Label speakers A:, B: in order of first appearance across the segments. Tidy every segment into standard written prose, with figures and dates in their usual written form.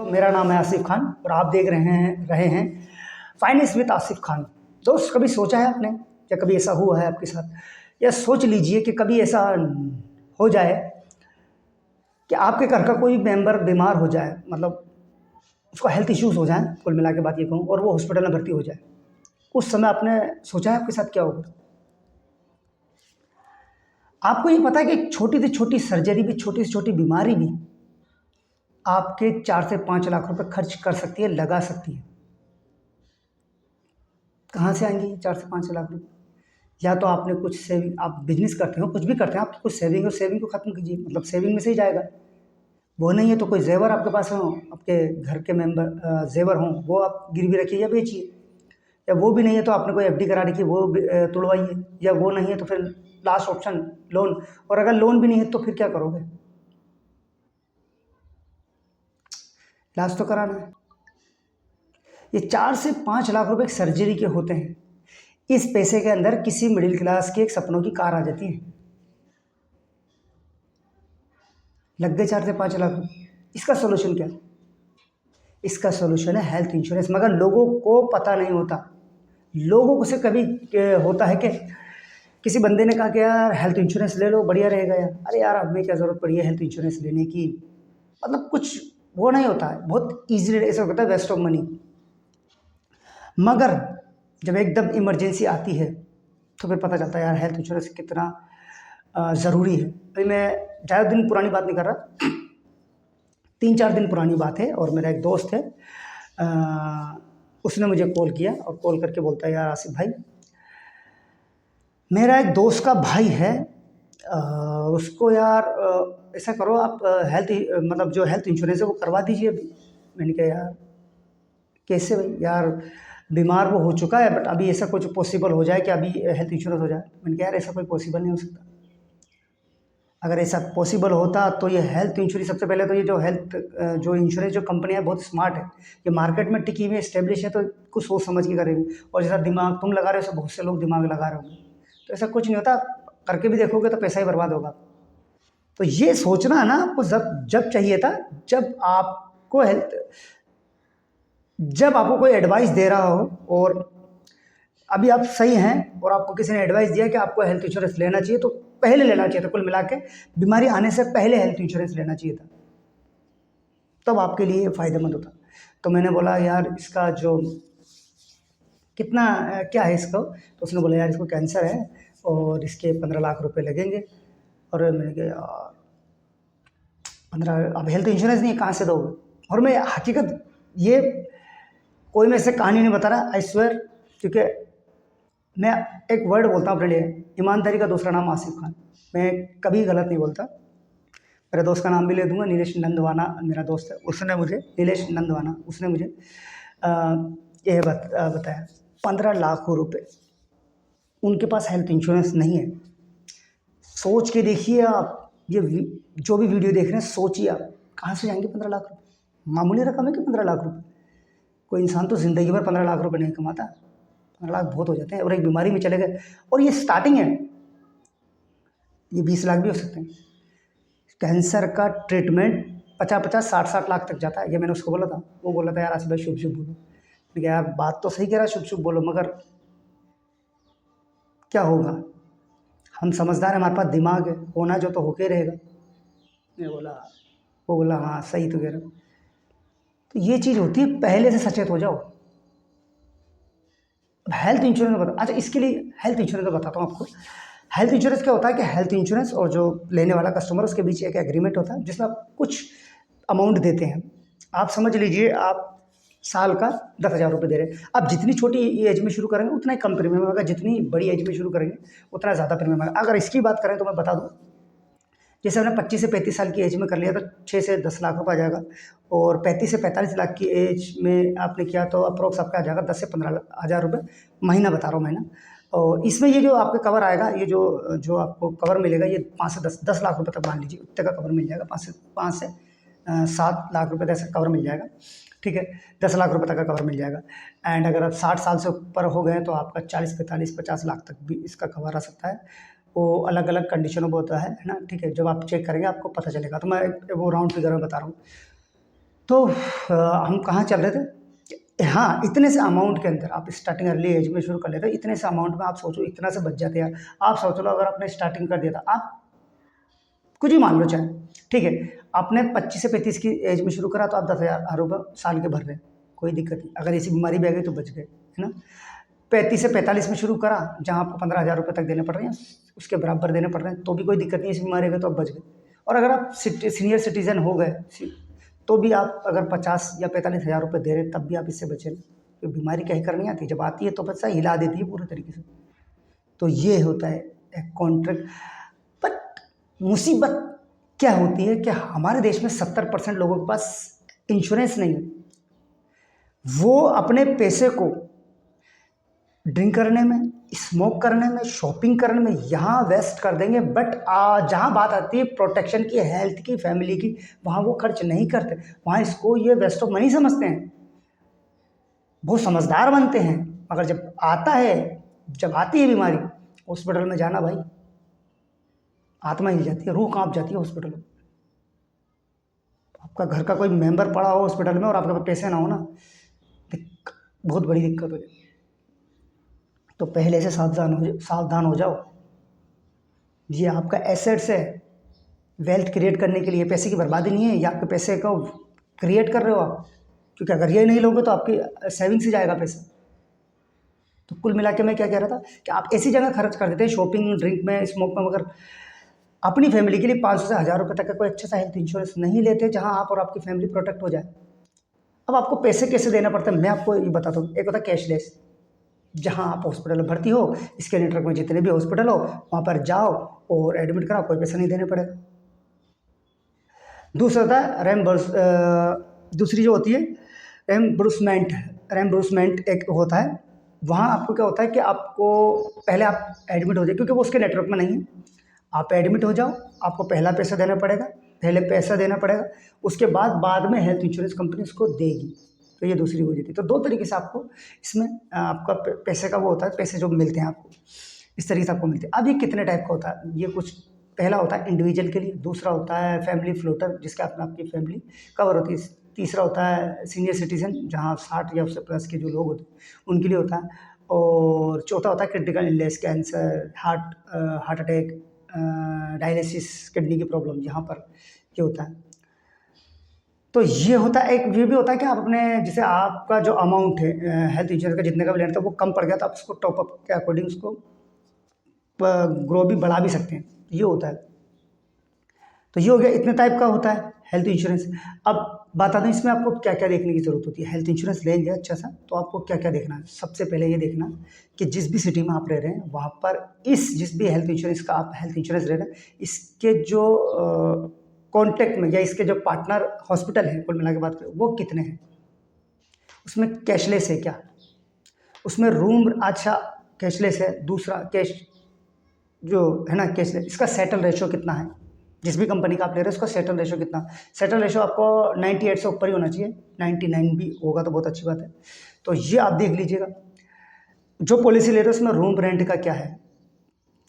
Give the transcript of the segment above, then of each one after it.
A: तो मेरा नाम है आसिफ खान और आप देख रहे हैं फाइनेंस विद आसिफ खान। दोस्त, कभी सोचा है आपने या कभी ऐसा हुआ है आपके साथ, या सोच लीजिए कि कभी ऐसा हो जाए कि आपके घर का कोई मेंबर बीमार हो जाए, मतलब उसको हेल्थ इश्यूज हो जाए, कुल मिला के बात ये कहूँ, और वो हॉस्पिटल में भर्ती हो जाए। उस समय आपने सोचा है आपके साथ क्या होगा? आपको ये पता है कि छोटी से छोटी सर्जरी भी, छोटी से छोटी बीमारी भी आपके 4 से 5 लाख रुपए खर्च कर सकती है, लगा सकती है। कहाँ से आएंगे 4 से 5 लाख रुपए? या तो आपने कुछ सेविंग, आप बिजनेस करते हो, कुछ भी करते हैं, आप कुछ सेविंग हो, सेविंग को खत्म कीजिए, मतलब सेविंग में से ही जाएगा। वो नहीं है तो कोई जेवर आपके पास हो, आपके घर के मेंबर जेवर हों, वो आप गिरवी रखिए या बेचिए। या वो भी नहीं है तो आपने कोई एफडी करा रखी है, वो तुड़वाइए। या वो नहीं है तो फिर लास्ट ऑप्शन लोन। और अगर लोन भी नहीं है तो फिर क्या करोगे? इलाज तो कराना है। ये 4 से 5 लाख रुपए सर्जरी के होते हैं। इस पैसे के अंदर किसी मिडिल क्लास के एक सपनों की कार आ जाती है। लग गए 4 से 5 लाख रुपए। इसका सोल्यूशन क्या है? इसका सोल्यूशन है हेल्थ इंश्योरेंस, मगर लोगों को पता नहीं होता। लोगों को से कभी होता है कि किसी बंदे ने कहा कि यार हेल्थ इंश्योरेंस ले लो, बढ़िया रहेगा यार। अरे यार, हमें क्या ज़रूरत पड़ी है हेल्थ इंश्योरेंस लेने की? मतलब कुछ वो नहीं होता है, बहुत ईजिली ऐसा होता है, वेस्ट ऑफ मनी। मगर जब एकदम इमरजेंसी आती है तो फिर पता चलता है यार हेल्थ इंश्योरेंस कितना ज़रूरी है। भाई मैं ज़्यादा दिन पुरानी बात नहीं कर रहा, 3-4 दिन पुरानी बात है। और मेरा एक दोस्त है, उसने मुझे कॉल किया और कॉल करके बोलता है, यार आसिफ भाई, मेरा एक दोस्त का भाई है, उसको यार ऐसा करो, आप हेल्थ मतलब जो हेल्थ इंश्योरेंस है वो करवा दीजिए अभी। मैंने कहा यार कैसे भाई? यार बीमार वो हो चुका है, बट अभी ऐसा कुछ पॉसिबल हो जाए कि अभी हेल्थ इंश्योरेंस हो जाए? मैंने कहा यार ऐसा कोई पॉसिबल नहीं हो सकता। अगर ऐसा पॉसिबल होता तो ये हेल्थ इंश्योरेंस, सबसे पहले तो ये जो हेल्थ जो इंश्योरेंस जो कंपनी है बहुत स्मार्ट है, ये मार्केट में टिकी हुई एस्टेब्लिश है, तो कुछ सोच समझ के करेगी। और जैसा दिमाग तुम लगा रहे हो, बहुत से लोग दिमाग लगा रहे होंगे, तो ऐसा कुछ नहीं होता। करके भी देखोगे तो पैसा ही बर्बाद होगा। तो ये सोचना है ना आपको, जब जब चाहिए था, जब आपको हेल्थ, जब आपको कोई एडवाइस दे रहा हो और अभी आप सही हैं और आपको किसी ने एडवाइस दिया कि आपको हेल्थ इंश्योरेंस लेना चाहिए, तो पहले लेना चाहिए था। कुल मिला के बीमारी आने से पहले हेल्थ इंश्योरेंस लेना चाहिए था, तब आपके लिए फ़ायदेमंद होता। तो मैंने बोला यार इसका जो कितना क्या है इसको? तो उसने बोला यार इसको कैंसर है और इसके 15 लाख रुपए लगेंगे। और मैंने कहा यार 15, अब हेल्थ इंश्योरेंस नहीं है, कहाँ से दोगे? और मैं हकीकत, ये कोई मैं से कहानी नहीं बता रहा, आई स्वेयर, क्योंकि मैं एक वर्ड बोलता हूँ अपने लिए, ईमानदारी का दूसरा नाम आसिफ खान। मैं कभी गलत नहीं बोलता। मेरे दोस्त का नाम भी ले दूंगा, नीलेश नंदवाना मेरा दोस्त है, उसने मुझे, नीलेश नंदवाना, उसने मुझे यह बताया 15 लाख रुपए उनके पास हेल्थ इंश्योरेंस नहीं है। सोच के देखिए आप, ये जो भी वीडियो देख रहे हैं, सोचिए आप कहाँ से जाएंगे 15 लाख रुपए? मामूली रकम है कि 15 लाख रुपए? कोई इंसान तो ज़िंदगी भर 15 लाख रुपए नहीं कमाता। 15 लाख बहुत हो जाते हैं। और एक बीमारी में चले गए, और ये स्टार्टिंग है, ये 20 लाख भी हो सकते हैं। कैंसर का ट्रीटमेंट 50-50, 60-60 लाख तक जाता है। ये मैंने उसको बोला था, वो बोला था यार आसिफ भाई शुभ शुभ बोलो। मैंने कहा यार बात तो सही कह रहा है, शुभ शुभ बोलो, मगर क्या होगा? हम समझदार हैं, हमारे पास दिमाग है, होना जो तो होके रहेगा। मैं बोला, वो बोला हाँ सही तो कह रहा हूँ। तो ये चीज़ होती है, पहले से सचेत हो जाओ। अब हेल्थ इंश्योरेंस बता, अच्छा इसके लिए हेल्थ इंश्योरेंस का बताता हूँ आपको। हेल्थ इंश्योरेंस क्या होता है कि हेल्थ इंश्योरेंस और जो लेने वाला कस्टमर, उसके बीच एक एग्रीमेंट होता है जिसमें आप कुछ अमाउंट देते हैं। आप समझ लीजिए आप साल का 10,000 रुपये दे रहे हैं। आप जितनी छोटी एज में शुरू करेंगे उतना ही कम प्रीमियम होगा, जितनी बड़ी एज में शुरू करेंगे उतना ज़्यादा प्रीमियम होगा। अगर इसकी बात करें तो मैं बता दूँ, जैसे हमने 25 से 35 साल की एज में कर लिया तो 6 से 10 लाख रुपये आ जाएगा। और 35 से 45 लाख की एज में आपने किया तो अप्रोक्स आपका आ जाएगा 10 से 15 हज़ार रुपये महीना, बता रहा हूँ महीना। और इसमें ये जो आपका कवर आएगा, ये जो जो आपको कवर मिलेगा, ये 5 से 10 लाख रुपये तक मान लीजिए, उतने का कवर मिल जाएगा। 5 से 7 लाख रुपये तक कवर मिल जाएगा, ठीक है। 10 लाख रुपये तक का कवर मिल जाएगा। एंड अगर आप 60 साल से ऊपर हो गए तो आपका 40, 45, 50 लाख तक भी इसका कवर आ सकता है। वो अलग अलग कंडीशनों में होता है ना, ठीक है। जब आप चेक करेंगे आपको पता चलेगा। तो मैं वो राउंड फिगर में बता रहा हूँ। तो हम कहाँ चल रहे थे? हाँ, इतने से अमाउंट के अंदर आप स्टार्टिंग अर्ली एज में शुरू कर लेते हो, इतने से अमाउंट में आप सोचो इतना से बच जाते हैं। आप सोच लो अगर आपने स्टार्टिंग कर दिया था, आप कुछ ही मान लो चाहे, ठीक है, आपने 25 से 35 की एज में शुरू करा तो आप 10,000 रुपये साल के भर रहे हैं, कोई दिक्कत नहीं। अगर ऐसी बीमारी भी आ गई तो बच गए, है ना। 35 से 45 में शुरू करा, जहाँ आपको 15,000 रुपये तक देने पड़ रहे हैं, उसके बराबर देने पड़ रहे हैं, तो भी कोई दिक्कत नहीं, ऐसी बीमारी आ गई तो आप बच गए। और अगर आप सीनियर सिटीजन हो गए तो भी आप अगर 50 या 45,000 रुपये दे रहे हैं तब भी आप इससे बचे। तो बीमारी कहीं करनी आती है, जब आती है तो पैसा हिला देती है पूरे तरीके से। तो ये होता है एक कॉन्ट्रैक्ट। बट मुसीबत क्या होती है कि हमारे देश में 70% लोगों के पास इंश्योरेंस नहीं है। वो अपने पैसे को ड्रिंक करने में, स्मोक करने में, शॉपिंग करने में यहाँ वेस्ट कर देंगे, बट जहाँ बात आती है प्रोटेक्शन की, हेल्थ की, फैमिली की, वहाँ वो खर्च नहीं करते। वहाँ इसको ये वेस्ट ऑफ मनी समझते हैं, बहुत समझदार बनते हैं। मगर जब आती है बीमारी, हॉस्पिटल में जाना भाई, आत्मा हिल जाती है, रूह कांप जाती है हॉस्पिटल में। आपका घर का कोई मेंबर पड़ा हो हॉस्पिटल में और आपके पास पैसे ना हो ना, बहुत बड़ी दिक्कत हो जाए। तो पहले से सावधान हो जाओ। ये आपका एसेट्स है, वेल्थ क्रिएट करने के लिए। पैसे की बर्बादी नहीं है, ये आपके पैसे को क्रिएट कर रहे हो आप, क्योंकि अगर ये नहीं लोगे तो आपकी सेविंग से जाएगा पैसा। तो कुल मिला के मैं क्या कह रहा था कि आप ऐसी जगह खर्च कर देते हैं, शॉपिंग, ड्रिंक में, स्मोक में, मगर अपनी फैमिली के लिए 500 से 1,000 रुपये तक का कोई अच्छा सा हेल्थ इंश्योरेंस नहीं लेते, जहां आप और आपकी फैमिली प्रोटेक्ट हो जाए। अब आपको पैसे कैसे देना पड़ता है मैं आपको ये बताता हूँ। एक होता है कैशलेस, जहाँ आप हॉस्पिटल में भर्ती हो, इसके नेटवर्क में जितने भी हॉस्पिटल हो वहाँ पर जाओ और एडमिट कराओ, कोई पैसा नहीं देने पड़ेगा। दूसरा होता है रेमबर्स, दूसरी जो होती है रेमबर्समेंट एक होता है। वहाँ आपको क्या होता है कि आपको पहले आप एडमिट हो जाए, क्योंकि वो उसके नेटवर्क में नहीं है। आप एडमिट हो जाओ, आपको पहला पैसा देना पड़ेगा, पहले पैसा देना पड़ेगा, उसके बाद में हेल्थ इंश्योरेंस कंपनी उसको देगी। तो ये दूसरी हो जाती है। तो दो तरीके से आपको इसमें आपका पैसे का वो होता है, पैसे जो मिलते हैं आपको इस तरीके से आपको मिलते हैं। अब ये कितने टाइप का होता है, ये कुछ पहला होता है इंडिविजुअल के लिए, दूसरा होता है फैमिली फ्लोटर जिसके अपना आपकी फैमिली कवर होती है, तीसरा होता है सीनियर सिटीजन जहाँ 60 या उससे प्लस के जो लोग होते हैं उनके लिए होता है, और चौथा होता है critical illness, cancer, heart attack, dialysis, kidney की प्रॉब्लम, यहाँ पर ये होता है। तो ये होता है। एक ये भी होता है कि आप अपने, जैसे आपका जो अमाउंट है हेल्थ इंश्योरेंस का जितने का भी लेना था वो कम पड़ गया तो आप उसको टॉपअप के अकॉर्डिंग उसको ग्रो भी बढ़ा भी सकते हैं, ये होता है। तो ये हो गया, इतने टाइप का होता है हेल्थ इंश्योरेंस। अब बता दें इसमें आपको क्या क्या देखने की ज़रूरत होती है। हेल्थ इंश्योरेंस लेंगे अच्छा सा तो आपको क्या क्या देखना है। सबसे पहले ये देखना कि जिस भी सिटी में आप रह रहे हैं वहाँ पर जिस भी हेल्थ इंश्योरेंस का आप हेल्थ इंश्योरेंस ले रहे हैं, इसके जो कॉन्टेक्ट में या इसके जो पार्टनर हॉस्पिटल हैं, कुल मिला के बात करें, वो कितने हैं, उसमें कैशलेस है क्या, उसमें रूम अच्छा कैशलेस है, दूसरा कैश जो है ना कैशलेस, इसका सेटल रेशो कितना है, जिस भी कंपनी का आप ले रहे हैं उसका सेटल रेशो कितना। सेटल रेशो आपको 98 से ऊपर ही होना चाहिए, 99 भी होगा तो बहुत अच्छी बात है। तो ये आप देख लीजिएगा। जो पॉलिसी ले रहे हो उसमें रूम रेंट का क्या है,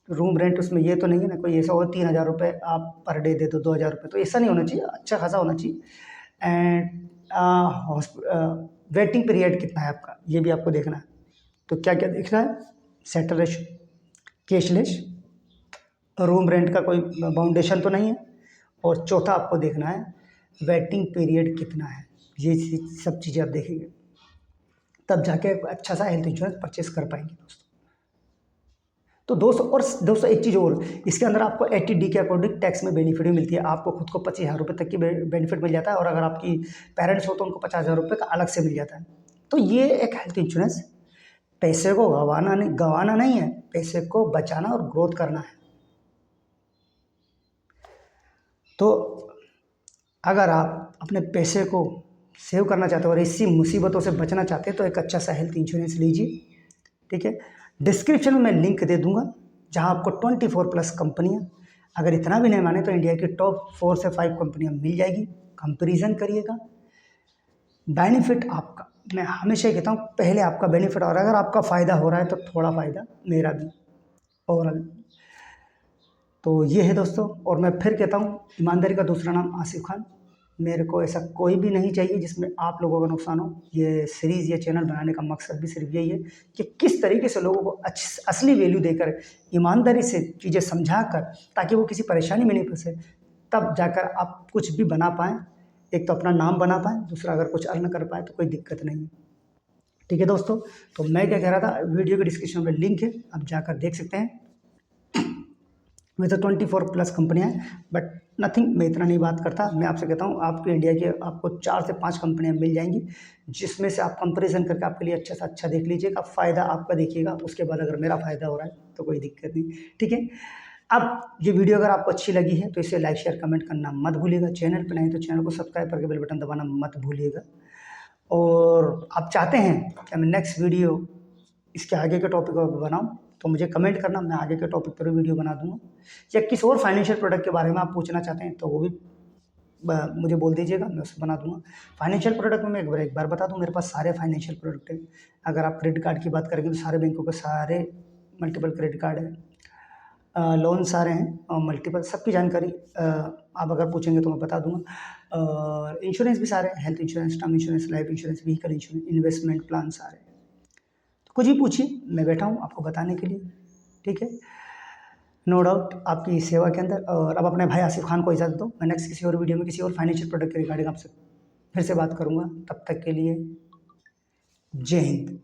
A: रूम रेंट उसमें ये तो नहीं है ना कोई ऐसा हो 3,000 रुपये आप पर डे दे दो, 2,000 रुपये, तो ऐसा नहीं होना चाहिए, अच्छा खासा होना चाहिए। एंड वेटिंग पीरियड कितना है आपका, ये भी आपको देखना है। तो क्या क्या देखना है, settle ratio, cashless, room rent का कोई बाउंडेशन तो नहीं है, और चौथा आपको देखना है वेटिंग पीरियड कितना है। ये सब चीज़ें आप देखेंगे तब जाके अच्छा सा हेल्थ इंश्योरेंस परचेस कर पाएंगे दोस्तों। तो दोस्तों एक चीज़ और, इसके अंदर आपको 80D के अकॉर्डिंग टैक्स में बेनिफिट भी मिलती है। आपको खुद को 25,000 रुपये तक की बेनिफिट मिल जाता है, और अगर आपकी पेरेंट्स हो तो उनको 50,000 रुपये का अलग से मिल जाता है। तो ये एक हेल्थ इंश्योरेंस पैसे को गंवाना नहीं है, पैसे को बचाना और ग्रोथ करना है। तो अगर आप अपने पैसे को सेव करना चाहते हो और इसी मुसीबतों से बचना चाहते हैं तो एक अच्छा सा हेल्थ इंश्योरेंस लीजिए, ठीक है। डिस्क्रिप्शन में मैं लिंक दे दूंगा जहां आपको 24+ कंपनियां, अगर इतना भी नहीं माने तो इंडिया की टॉप 4 से 5 कंपनियां मिल जाएगी। कंपेरिजन करिएगा, बेनिफिट आपका, मैं हमेशा कहता हूँ पहले आपका बेनिफिट, और अगर आपका फ़ायदा हो रहा है तो थोड़ा फ़ायदा मेरा भी ओवरऑल। तो ये है दोस्तों, और मैं फिर कहता हूँ ईमानदारी का दूसरा नाम आसिफ खान। मेरे को ऐसा कोई भी नहीं चाहिए जिसमें आप लोगों का नुकसान हो। ये सीरीज़, ये चैनल बनाने का मकसद भी सिर्फ यही है कि किस तरीके से लोगों को असली वैल्यू देकर, ईमानदारी से चीज़ें समझाकर, ताकि वो किसी परेशानी में नहीं फंसे, तब जाकर आप कुछ भी बना पाएँ। एक तो अपना नाम बना पाएँ, दूसरा अगर कुछ अर्न कर पाएँ तो कोई दिक्कत नहीं है। ठीक है दोस्तों, तो मैं क्या कह रहा था, वीडियो के डिस्क्रिप्शन में लिंक है, आप जाकर देख सकते हैं। वैसे 24+ कंपनियाँ हैं, बट नथिंग, मैं इतना नहीं बात करता। मैं आपसे कहता हूँ, आपके इंडिया की आपको 4 से 5 कंपनियाँ मिल जाएंगी, जिसमें से आप कंपैरिजन करके आपके लिए अच्छा से अच्छा देख लीजिएगा, फ़ायदा आपका देखिएगा। उसके बाद अगर मेरा फ़ायदा हो रहा है तो कोई दिक्कत नहीं। ठीक है, अब ये वीडियो अगर आपको अच्छी लगी है तो इसे लाइक शेयर कमेंट करना मत भूलिएगा। चैनल पर नहीं तो चैनल को सब्सक्राइब करके बेल बटन दबाना मत भूलिएगा। और आप चाहते हैं कि मैं नेक्स्ट वीडियो इसके आगे के टॉपिक पर बनाऊँ, तो मुझे कमेंट करना, मैं आगे के टॉपिक पर भी वीडियो बना दूँगा। या किसी और फाइनेंशियल प्रोडक्ट के बारे में आप पूछना चाहते हैं तो वो भी मुझे बोल दीजिएगा, मैं उसको बना दूँगा। फाइनेंशियल प्रोडक्ट में मैं एक बार बता दूँ, मेरे पास सारे फाइनेंशियल प्रोडक्ट हैं। अगर आप क्रेडिट कार्ड की बात करेंगे तो सारे बैंकों के सारे मल्टीपल क्रेडिट कार्ड हैं, लोन सारे हैं और मल्टीपल, सबकी जानकारी आप अगर पूछेंगे तो मैं बता दूँगा। इंश्योरेंस भी सारे, health insurance, term insurance, life insurance, vehicle insurance, investment plan सारे। तो कुछ भी पूछिए, मैं बैठा हूँ आपको बताने के लिए। ठीक है, नो डाउट आपकी सेवा के अंदर। और अब अपने भाई आसिफ खान को इजाज़त दो, मैं नेक्स्ट किसी और वीडियो में किसी और फाइनेंशियल प्रोडक्ट के रिगार्डिंग आपसे फिर से बात करूँगा। तब तक के लिए जय हिंद।